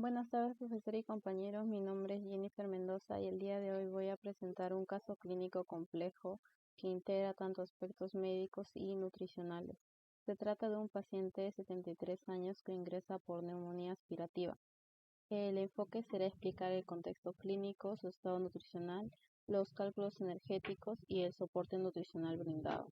Buenas tardes, profesor y compañeros. Mi nombre es Jennifer Mendoza y el día de hoy voy a presentar un caso clínico complejo que integra tanto aspectos médicos y nutricionales. Se trata de un paciente de 73 años que ingresa por neumonía aspirativa. El enfoque será explicar el contexto clínico, su estado nutricional, los cálculos energéticos y el soporte nutricional brindado.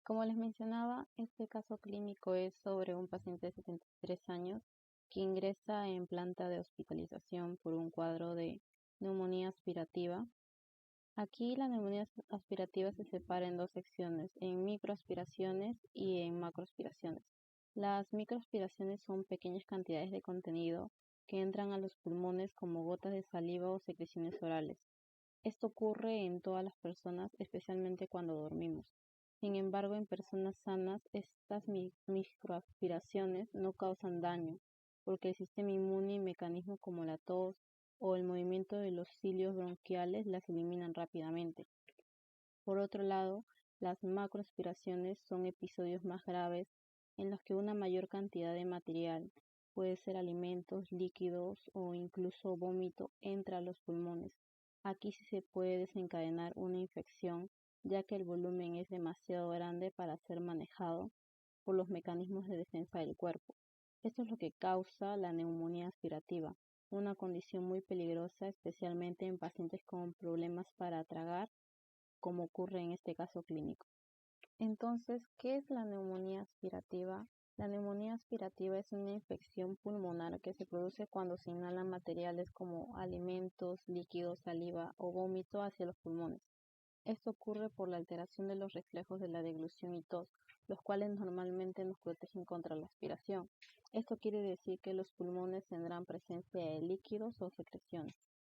Como les mencionaba, este caso clínico es sobre un paciente de 73 años que ingresa en planta de hospitalización por un cuadro de neumonía aspirativa. Aquí la neumonía aspirativa se separa en dos secciones, en microaspiraciones y en macroaspiraciones. Las microaspiraciones son pequeñas cantidades de contenido que entran a los pulmones como gotas de saliva o secreciones orales. Esto ocurre en todas las personas, especialmente cuando dormimos. Sin embargo, en personas sanas, estas microaspiraciones no causan daño, porque el sistema inmune y mecanismos como la tos o el movimiento de los cilios bronquiales las eliminan rápidamente. Por otro lado, las macroaspiraciones son episodios más graves en los que una mayor cantidad de material, puede ser alimentos, líquidos o incluso vómito, entra a los pulmones. Aquí sí se puede desencadenar una infección, ya que el volumen es demasiado grande para ser manejado por los mecanismos de defensa del cuerpo. Esto es lo que causa la neumonía aspirativa, una condición muy peligrosa, especialmente en pacientes con problemas para tragar, como ocurre en este caso clínico. Entonces, ¿qué es la neumonía aspirativa? La neumonía aspirativa es una infección pulmonar que se produce cuando se inhalan materiales como alimentos, líquidos, saliva o vómito hacia los pulmones. Esto ocurre por la alteración de los reflejos de la deglución y tos, los cuales normalmente nos protegen contra la aspiración. Esto quiere decir que los pulmones tendrán presencia de líquidos o secreciones.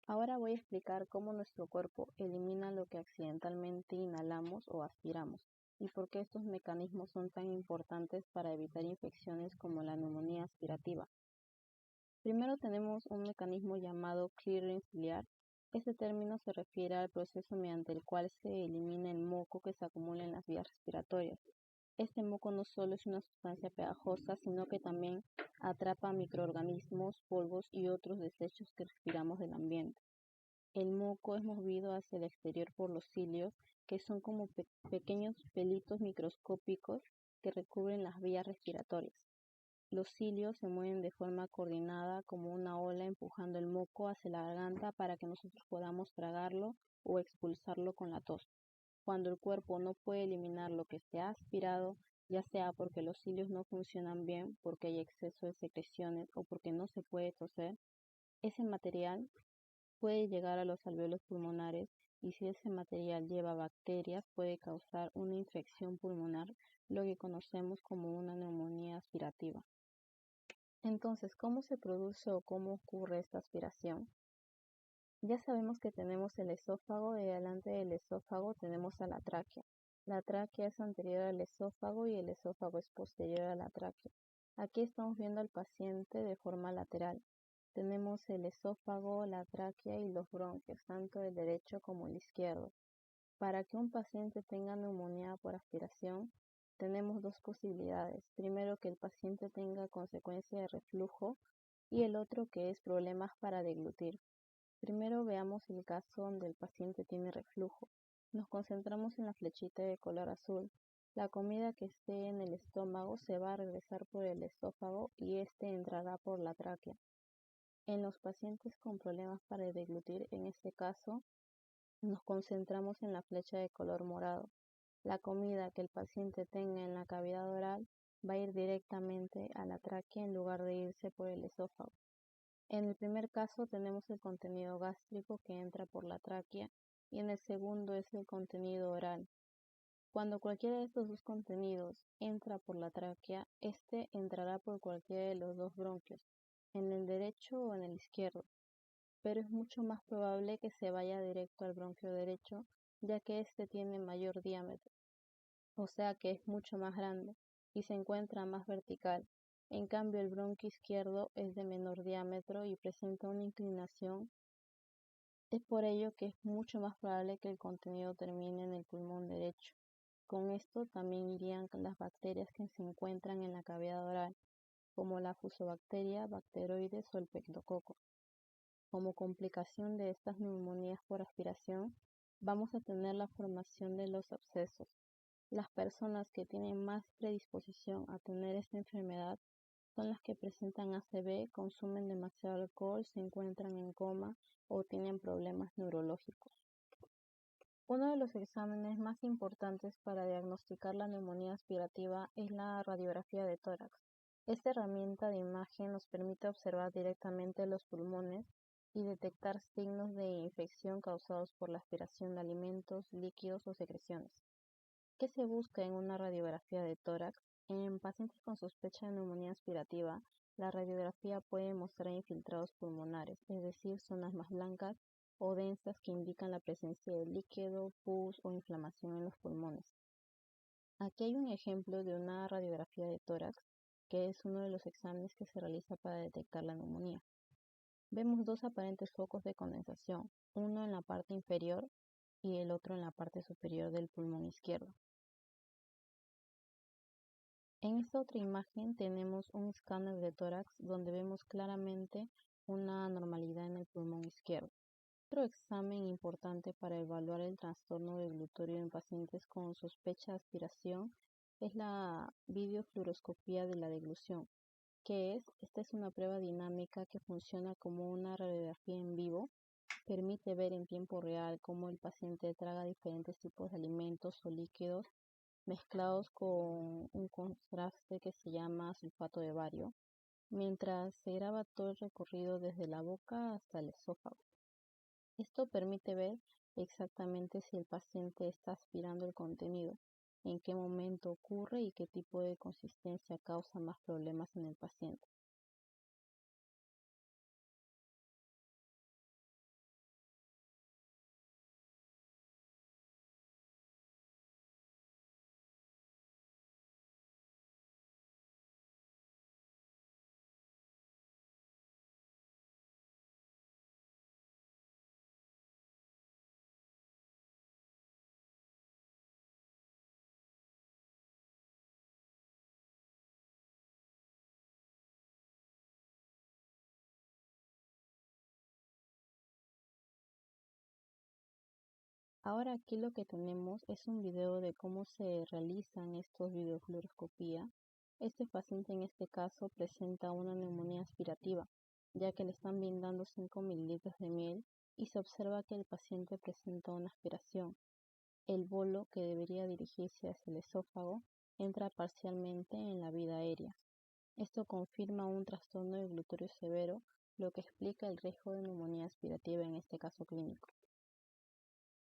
Ahora voy a explicar cómo nuestro cuerpo elimina lo que accidentalmente inhalamos o aspiramos y por qué estos mecanismos son tan importantes para evitar infecciones como la neumonía aspirativa. Primero tenemos un mecanismo llamado clearing ciliar. Este término se refiere al proceso mediante el cual se elimina el moco que se acumula en las vías respiratorias. Este moco no solo es una sustancia pegajosa, sino que también atrapa microorganismos, polvos y otros desechos que respiramos del ambiente. El moco es movido hacia el exterior por los cilios, que son como pequeños pelitos microscópicos que recubren las vías respiratorias. Los cilios se mueven de forma coordinada como una ola empujando el moco hacia la garganta para que nosotros podamos tragarlo o expulsarlo con la tos. Cuando el cuerpo no puede eliminar lo que se ha aspirado, ya sea porque los cilios no funcionan bien, porque hay exceso de secreciones o porque no se puede toser, ese material puede llegar a los alvéolos pulmonares y si ese material lleva bacterias puede causar una infección pulmonar, lo que conocemos como una neumonía aspirativa. Entonces, ¿cómo se produce o cómo ocurre esta aspiración? Ya sabemos que tenemos el esófago y delante del esófago tenemos a la tráquea. La tráquea es anterior al esófago y el esófago es posterior a la tráquea. Aquí estamos viendo al paciente de forma lateral. Tenemos el esófago, la tráquea y los bronquios, tanto el derecho como el izquierdo. Para que un paciente tenga neumonía por aspiración, tenemos dos posibilidades. Primero, que el paciente tenga consecuencia de reflujo y el otro que es problemas para deglutir. Primero veamos el caso donde el paciente tiene reflujo. Nos concentramos en la flechita de color azul. La comida que esté en el estómago se va a regresar por el esófago y este entrará por la tráquea. En los pacientes con problemas para deglutir, en este caso, nos concentramos en la flecha de color morado. La comida que el paciente tenga en la cavidad oral va a ir directamente a la tráquea en lugar de irse por el esófago. En el primer caso tenemos el contenido gástrico que entra por la tráquea y en el segundo es el contenido oral. Cuando cualquiera de estos dos contenidos entra por la tráquea, este entrará por cualquiera de los dos bronquios, en el derecho o en el izquierdo, pero es mucho más probable que se vaya directo al bronquio derecho, ya que este tiene mayor diámetro, o sea que es mucho más grande y se encuentra más vertical. En cambio, el bronquio izquierdo es de menor diámetro y presenta una inclinación. Es por ello que es mucho más probable que el contenido termine en el pulmón derecho. Con esto también irían las bacterias que se encuentran en la cavidad oral. como la fusobacteria, bacteroides o el pectococo. Como complicación de estas neumonías por aspiración, vamos a tener la formación de los abscesos. Las personas que tienen más predisposición a tener esta enfermedad son las que presentan ACV, consumen demasiado alcohol, se encuentran en coma o tienen problemas neurológicos. Uno de los exámenes más importantes para diagnosticar la neumonía aspirativa es la radiografía de tórax. Esta herramienta de imagen nos permite observar directamente los pulmones y detectar signos de infección causados por la aspiración de alimentos, líquidos o secreciones. ¿Qué se busca en una radiografía de tórax? En pacientes con sospecha de neumonía aspirativa, la radiografía puede mostrar infiltrados pulmonares, es decir, zonas más blancas o densas que indican la presencia de líquido, pus o inflamación en los pulmones. Aquí hay un ejemplo de una radiografía de tórax, que es uno de los exámenes que se realiza para detectar la neumonía. Vemos dos aparentes focos de condensación, uno en la parte inferior y el otro en la parte superior del pulmón izquierdo. En esta otra imagen tenemos un escáner de tórax donde vemos claramente una anormalidad en el pulmón izquierdo. Otro examen importante para evaluar el trastorno deglutorio en pacientes con sospecha de aspiración es la videofluoroscopía de la deglución. ¿Qué es? Esta es una prueba dinámica que funciona como una radiografía en vivo. Permite ver en tiempo real cómo el paciente traga diferentes tipos de alimentos o líquidos mezclados con un contraste que se llama sulfato de bario, mientras se graba todo el recorrido desde la boca hasta el esófago. Esto permite ver exactamente si el paciente está aspirando el contenido, en qué momento ocurre y qué tipo de consistencia causa más problemas en el paciente. Ahora aquí lo que tenemos es un video de cómo se realizan estos videofluoroscopía. Este paciente en este caso presenta una neumonía aspirativa, ya que le están brindando 5 mililitros de miel y se observa que el paciente presenta una aspiración. El bolo, que debería dirigirse hacia el esófago, entra parcialmente en la vía aérea. Esto confirma un trastorno deglutorio severo, lo que explica el riesgo de neumonía aspirativa en este caso clínico.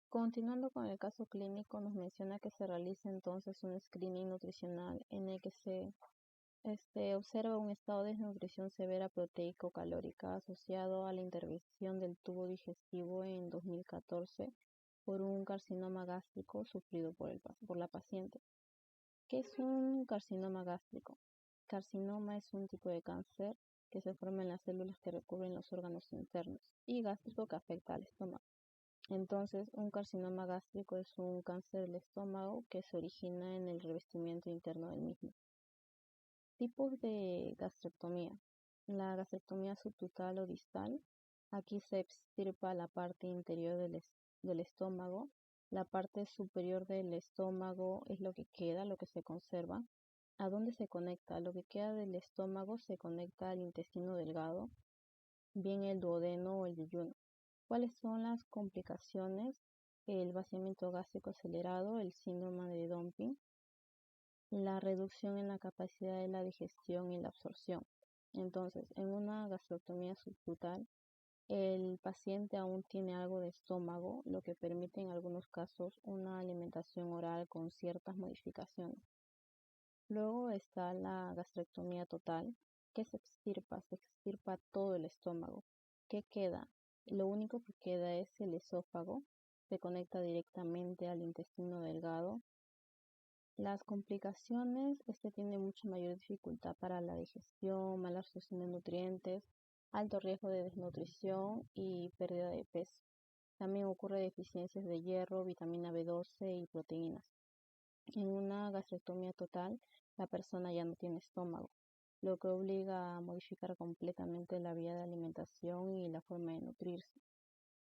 Continuando con el caso clínico, nos menciona que se realiza entonces un screening nutricional en el que se observa un estado de desnutrición severa proteico-calórica asociado a la intervención del tubo digestivo en 2014 por un carcinoma gástrico sufrido por la paciente. ¿Qué es un carcinoma gástrico? Carcinoma es un tipo de cáncer que se forma en las células que recubren los órganos internos y gástrico que afecta al estómago. Entonces, un carcinoma gástrico es un cáncer del estómago que se origina en el revestimiento interno del mismo. Tipos de gastrectomía. La gastrectomía subtotal o distal. Aquí se extirpa la parte interior del estómago. La parte superior del estómago es lo que queda, lo que se conserva. ¿A dónde se conecta? Lo que queda del estómago se conecta al intestino delgado, bien el duodeno o el yeyuno. ¿Cuáles son las complicaciones? El vaciamiento gástrico acelerado, el síndrome de dumping, la reducción en la capacidad de la digestión y la absorción. Entonces, en una gastrectomía subtotal, el paciente aún tiene algo de estómago, lo que permite en algunos casos una alimentación oral con ciertas modificaciones. Luego está la gastrectomía total, que se extirpa todo el estómago. ¿Qué queda? Lo único que queda es el esófago, se conecta directamente al intestino delgado. Las complicaciones, tiene mucha mayor dificultad para la digestión, mala absorción de nutrientes, alto riesgo de desnutrición y pérdida de peso. También ocurre deficiencias de hierro, vitamina B12 y proteínas. En una gastrectomía total, la persona ya no tiene estómago. lo que obliga a modificar completamente la vía de alimentación y la forma de nutrirse.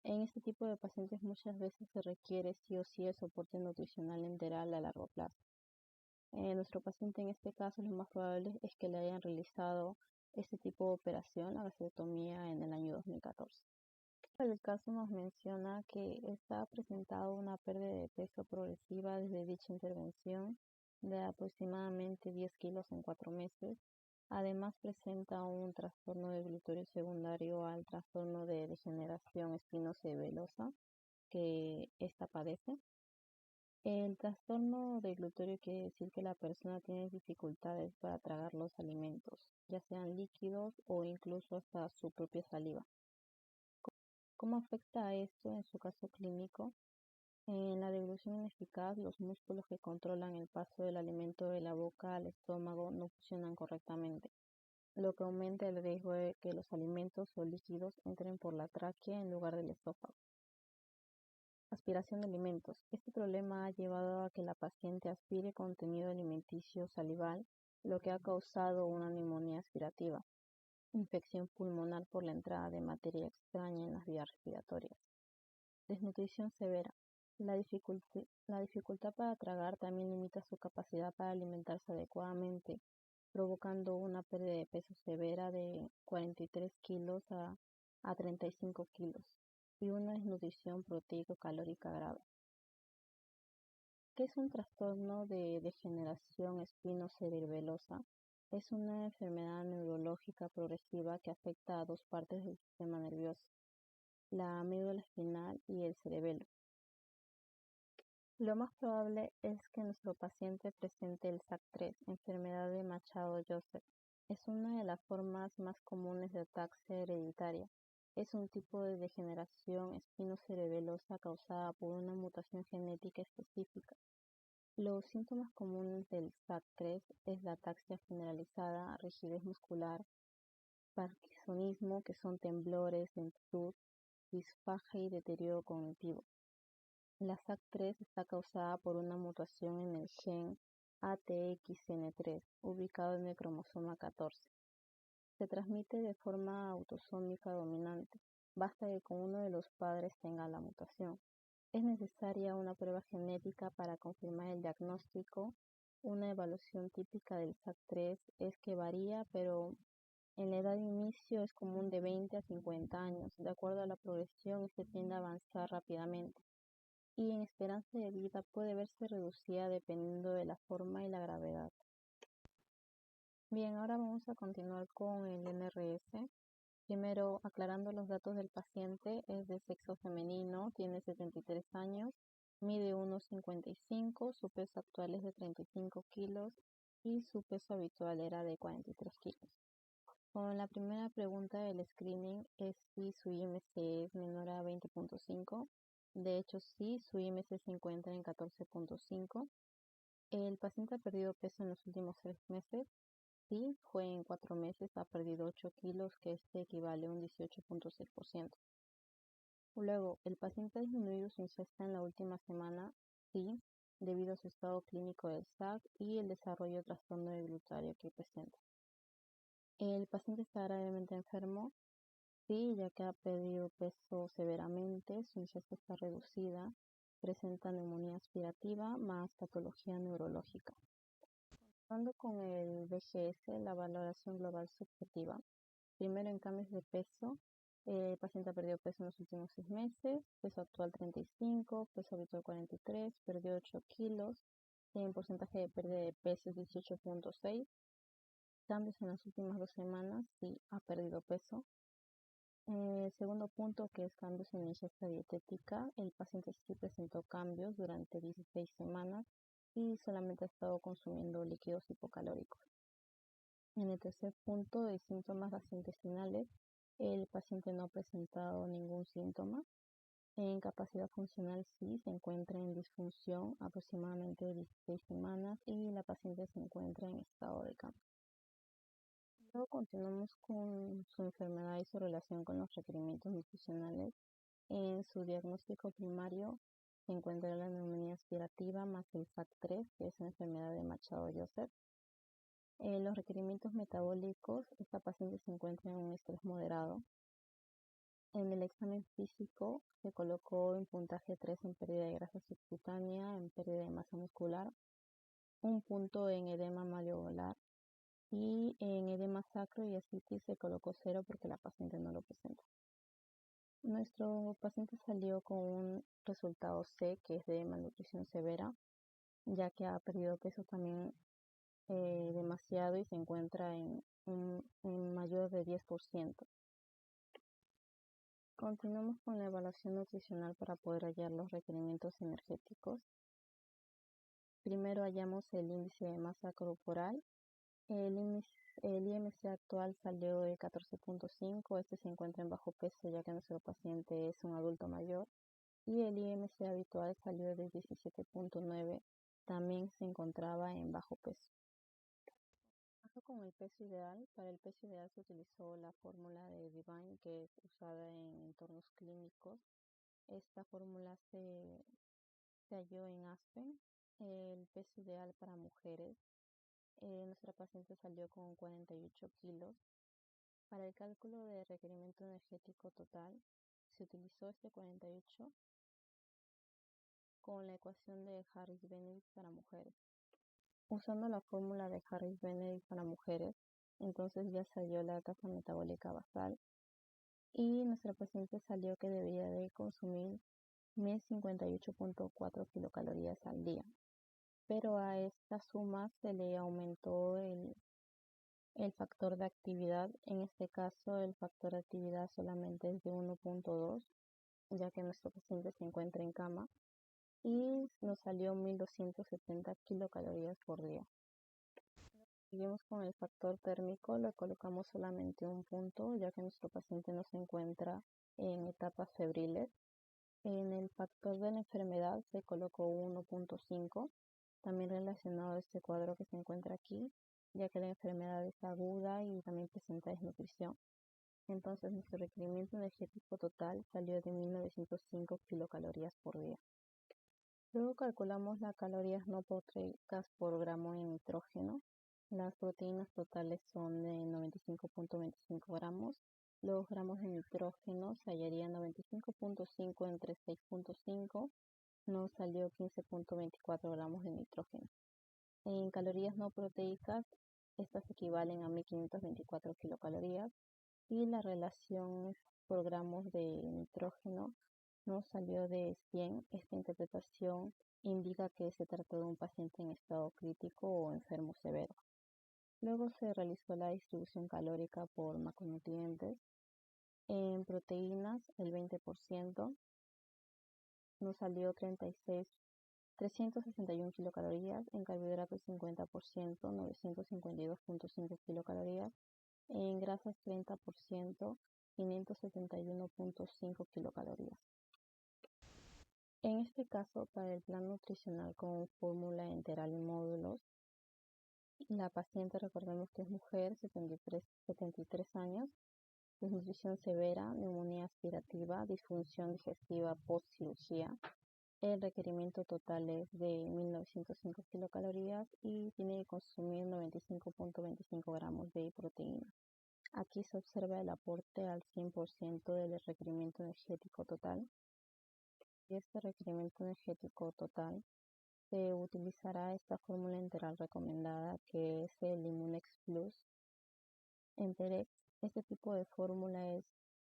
En este tipo de pacientes muchas veces se requiere sí o sí el soporte nutricional enteral a largo plazo. Nuestro paciente en este caso lo más probable es que le hayan realizado este tipo de operación, la vasectomía, en el año 2014. El caso nos menciona que está presentado una pérdida de peso progresiva desde dicha intervención de aproximadamente 10 kilos en 4 meses. Además presenta un trastorno de glúteo secundario al trastorno de degeneración espinocerebellosa que ésta padece. El trastorno de glúteo quiere decir que la persona tiene dificultades para tragar los alimentos, ya sean líquidos o incluso hasta su propia saliva. ¿Cómo afecta esto en su caso clínico? En la deglución ineficaz, los músculos que controlan el paso del alimento de la boca al estómago no funcionan correctamente, lo que aumenta el riesgo de que los alimentos o líquidos entren por la tráquea en lugar del esófago. Aspiración de alimentos. Este problema ha llevado a que la paciente aspire contenido alimenticio salival, lo que ha causado una neumonía aspirativa, infección pulmonar por la entrada de materia extraña en las vías respiratorias. Desnutrición severa. La dificultad para tragar también limita su capacidad para alimentarse adecuadamente, provocando una pérdida de peso severa de 43 kilos a 35 kilos y una desnutrición proteico-calórica grave. ¿Qué es un trastorno de degeneración espinocerebellosa? Es una enfermedad neurológica progresiva que afecta a dos partes del sistema nervioso, la médula espinal y el cerebelo. Lo más probable es que nuestro paciente presente el SAC3, enfermedad de Machado-Joseph. Es una de las formas más comunes de ataxia hereditaria. Es un tipo de degeneración espinocerebellosa causada por una mutación genética específica. Los síntomas comunes del SAC3 es la ataxia generalizada, rigidez muscular, parkinsonismo, que son temblores, lentitud, disfagia y deterioro cognitivo. La SAC3 está causada por una mutación en el gen ATXN3, ubicado en el cromosoma 14. Se transmite de forma autosómica dominante. Basta que con uno de los padres tenga la mutación. Es necesaria una prueba genética para confirmar el diagnóstico. Una evaluación típica del SAC3 es que varía, pero en la edad de inicio es común de 20 a 50 años. De acuerdo a la progresión, se tiende a avanzar rápidamente y en esperanza de vida puede verse reducida dependiendo de la forma y la gravedad. Bien, ahora vamos a continuar con el NRS. Primero, aclarando los datos del paciente, es de sexo femenino, tiene 73 años, mide 1,55, su peso actual es de 35 kilos y su peso habitual era de 43 kilos. Con la primera pregunta del screening es si su IMC es menor a 20.5. De hecho, sí, su IMC se encuentra en 14.5. El paciente ha perdido peso en los últimos 3 meses. Sí, fue en 4 meses, ha perdido 8 kilos, que este equivale a un 18.6%. Luego, el paciente ha disminuido su ingesta en la última semana. Sí, debido a su estado clínico del SAC y el desarrollo de trastorno de glutario que presenta. El paciente está gravemente enfermo. Sí, ya que ha perdido peso severamente, su ingesta está reducida, presenta neumonía aspirativa más patología neurológica. Continuando con el BGS, la valoración global subjetiva. Primero, en cambios de peso, el paciente ha perdido peso en los últimos 6 meses, peso actual 35, peso habitual 43, perdió 8 kilos, en porcentaje de pérdida de peso es 18.6. Cambios en las últimas 2 semanas, sí, ha perdido peso. Segundo punto, que es cambios en la ingesta dietética. El paciente sí presentó cambios durante 16 semanas y solamente ha estado consumiendo líquidos hipocalóricos. En el tercer punto, de síntomas gastrointestinales, el paciente no ha presentado ningún síntoma. En capacidad funcional sí, se encuentra en disfunción aproximadamente 16 semanas y la paciente se encuentra en estado de cama. Luego continuamos con su enfermedad y su relación con los requerimientos nutricionales. En su diagnóstico primario se encuentra la neumonía aspirativa más el SAC3, que es una enfermedad de Machado-Joseph. Los requerimientos metabólicos, esta paciente se encuentra en un estrés moderado. En el examen físico se colocó en puntaje 3 en pérdida de grasa subcutánea, en pérdida de masa muscular, un punto en edema malleolar y en edema sacro y ascitis se colocó 0 porque la paciente no lo presenta. Nuestro paciente salió con un resultado C, que es de malnutrición severa, ya que ha perdido peso también demasiado y se encuentra en mayor de 10%. Continuamos con la evaluación nutricional para poder hallar los requerimientos energéticos. Primero hallamos el índice de masa corporal. El IMC actual salió de 14.5, este se encuentra en bajo peso ya que nuestro paciente es un adulto mayor. Y el IMC habitual salió de 17.9, también se encontraba en bajo peso. Con el peso ideal, para el peso ideal se utilizó la fórmula de Divine, que es usada en entornos clínicos. Esta fórmula se halló en Aspen. El peso ideal para mujeres, nuestra paciente salió con 48 kilos. Para el cálculo de requerimiento energético total, se utilizó este 48 con la ecuación de Harris-Benedict para mujeres. Usando la fórmula de Harris-Benedict para mujeres, entonces ya salió la tasa metabólica basal y nuestra paciente salió que debía de consumir 1058.4 kilocalorías al día. Pero a esta suma se le aumentó el factor de actividad. En este caso el factor de actividad solamente es de 1.2, ya que nuestro paciente se encuentra en cama, y nos salió 1270 kilocalorías por día. Seguimos con el factor térmico, le colocamos solamente un punto, ya que nuestro paciente no se encuentra en etapas febriles. En el factor de la enfermedad se colocó 1.5, también relacionado a este cuadro que se encuentra aquí, ya que la enfermedad es aguda y también presenta desnutrición. Entonces nuestro requerimiento energético total salió de 1905 kilocalorías por día. Luego calculamos las calorías no proteicas por gramo de nitrógeno. Las proteínas totales son de 95.25 gramos. Los gramos de nitrógeno se hallarían 95.5 entre 6.5. Nos salió 15.24 gramos de nitrógeno. En calorías no proteicas, estas equivalen a 1524 kilocalorías. Y la relación por gramos de nitrógeno nos salió de 100. Esta interpretación indica que se trata de un paciente en estado crítico o enfermo severo. Luego se realizó la distribución calórica por macronutrientes. En proteínas, el 20%, nos salió 361 kilocalorías. En carbohidratos, 50%, 952.5 kilocalorías. En grasas, 30%, 571.5 kilocalorías. En este caso, para el plan nutricional con fórmula enteral y módulos, la paciente, recordemos que es mujer, 73 años, desnutrición severa, neumonía aspirativa, disfunción digestiva post-cirugía. El requerimiento total es de 1905 kilocalorías y tiene que consumir 95.25 gramos de proteína. Aquí se observa el aporte al 100% del requerimiento energético total. Y este requerimiento energético total se utilizará esta fórmula enteral recomendada, que es el Immunex Plus Enterex. Este tipo de fórmula es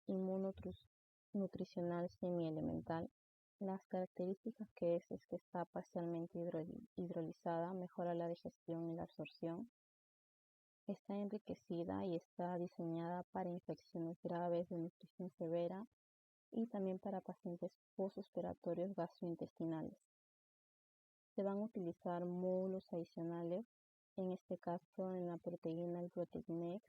inmunonutricional semielemental. Las características que es que está parcialmente hidrolizada, mejora la digestión y la absorción. Está enriquecida y está diseñada para infecciones graves de nutrición severa y también para pacientes postoperatorios gastrointestinales. Se van a utilizar módulos adicionales, en este caso en la proteína el Proteinex,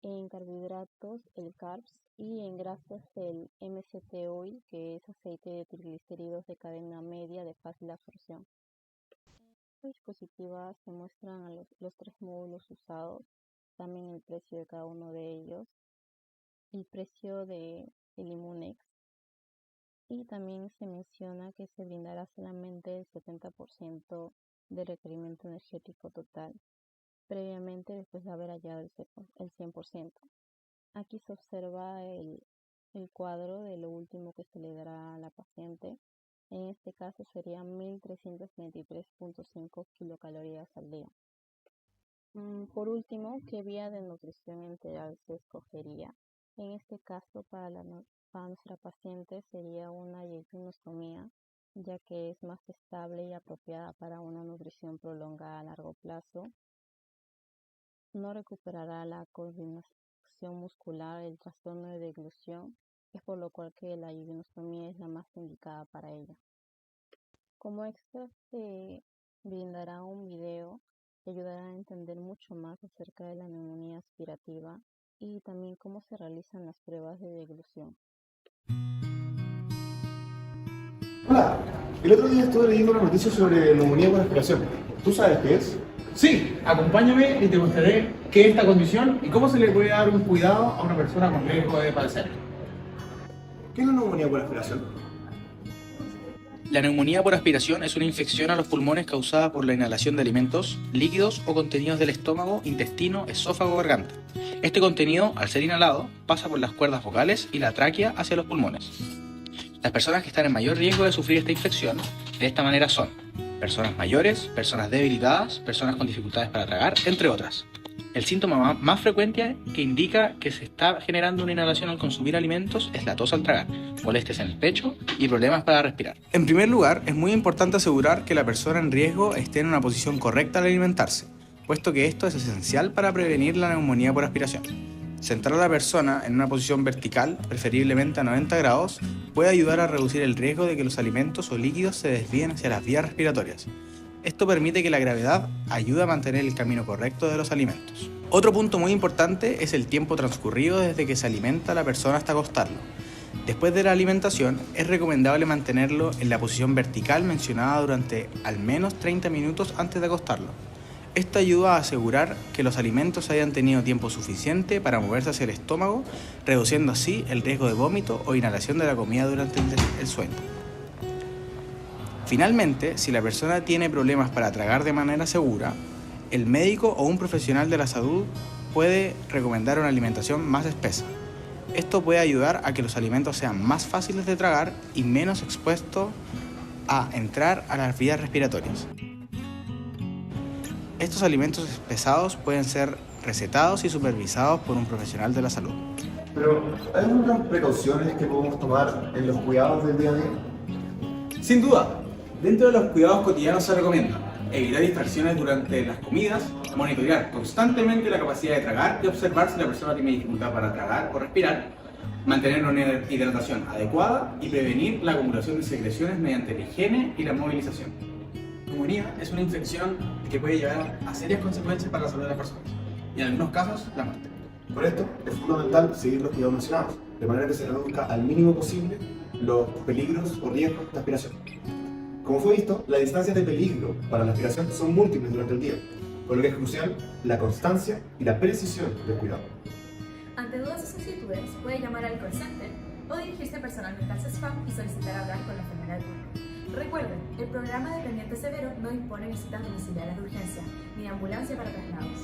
en carbohidratos el Carbs y en grasas el MCT Oil, que es aceite de triglicéridos de cadena media de fácil absorción. En esta diapositiva se muestran los 3 módulos usados, también el precio de cada uno de ellos, el precio del Immunex, y también se menciona que se brindará solamente el 70% del requerimiento energético total. previamente después de haber hallado el 100%. Aquí se observa el cuadro de lo último que se le dará a la paciente. En este caso serían 1333.5 kilocalorías al día. Por último, ¿qué vía de nutrición integral se escogería? En este caso, para nuestra paciente sería una yeyunostomía, ya que es más estable y apropiada para una nutrición prolongada a largo plazo. No recuperará la coordinación muscular, el trastorno de deglución, es por lo cual que la yeyunostomía es la más indicada para ella. Como extra se brindará un video que ayudará a entender mucho más acerca de la neumonía aspirativa y también cómo se realizan las pruebas de deglución. Hola, el otro día estuve leyendo una noticia sobre neumonía por aspiración. ¿Tú sabes qué es? Sí, acompáñame y te mostraré qué es esta condición y cómo se le puede dar un cuidado a una persona con riesgo de padecer. ¿Qué es la neumonía por aspiración? La neumonía por aspiración es una infección a los pulmones causada por la inhalación de alimentos, líquidos o contenidos del estómago, intestino, esófago o garganta. Este contenido, al ser inhalado, pasa por las cuerdas vocales y la tráquea hacia los pulmones. Las personas que están en mayor riesgo de sufrir esta infección de esta manera son personas mayores, personas debilitadas, personas con dificultades para tragar, entre otras. El síntoma más frecuente que indica que se está generando una inhalación al consumir alimentos es la tos al tragar, molestias en el pecho y problemas para respirar. En primer lugar, es muy importante asegurar que la persona en riesgo esté en una posición correcta al alimentarse, puesto que esto es esencial para prevenir la neumonía por aspiración. Centrar a la persona en una posición vertical, preferiblemente a 90 grados, puede ayudar a reducir el riesgo de que los alimentos o líquidos se desvíen hacia las vías respiratorias. Esto permite que la gravedad ayude a mantener el camino correcto de los alimentos. Otro punto muy importante es el tiempo transcurrido desde que se alimenta a la persona hasta acostarlo. Después de la alimentación, es recomendable mantenerlo en la posición vertical mencionada durante al menos 30 minutos antes de acostarlo. Esto ayuda a asegurar que los alimentos hayan tenido tiempo suficiente para moverse hacia el estómago, reduciendo así el riesgo de vómito o inhalación de la comida durante el sueño. Finalmente, si la persona tiene problemas para tragar de manera segura, el médico o un profesional de la salud puede recomendar una alimentación más espesa. Esto puede ayudar a que los alimentos sean más fáciles de tragar y menos expuestos a entrar a las vías respiratorias. Estos alimentos pesados pueden ser recetados y supervisados por un profesional de la salud. Pero, ¿hay algunas precauciones que podemos tomar en los cuidados del día a día? Sin duda, dentro de los cuidados cotidianos se recomienda evitar distracciones durante las comidas, monitorear constantemente la capacidad de tragar y observar si la persona tiene dificultad para tragar o respirar, mantener una hidratación adecuada y prevenir la acumulación de secreciones mediante la higiene y la movilización. La neumonía es una infección que puede llevar a serias consecuencias para la salud de las personas y en algunos casos la muerte. Por esto, es fundamental seguir los cuidados mencionados, de manera que se reduzca al mínimo posible los peligros o riesgos de aspiración. Como fue visto, las distancias de peligro para la aspiración son múltiples durante el día, por lo que es crucial la constancia y la precisión del cuidado. Ante dudas o solicitudes, puede llamar al call center o dirigirse personalmente al CESFAM y solicitar hablar con la enfermera de turno. Recuerden, el programa Dependiente Severo no dispone visitas domiciliarias de urgencia ni de ambulancia para traslados.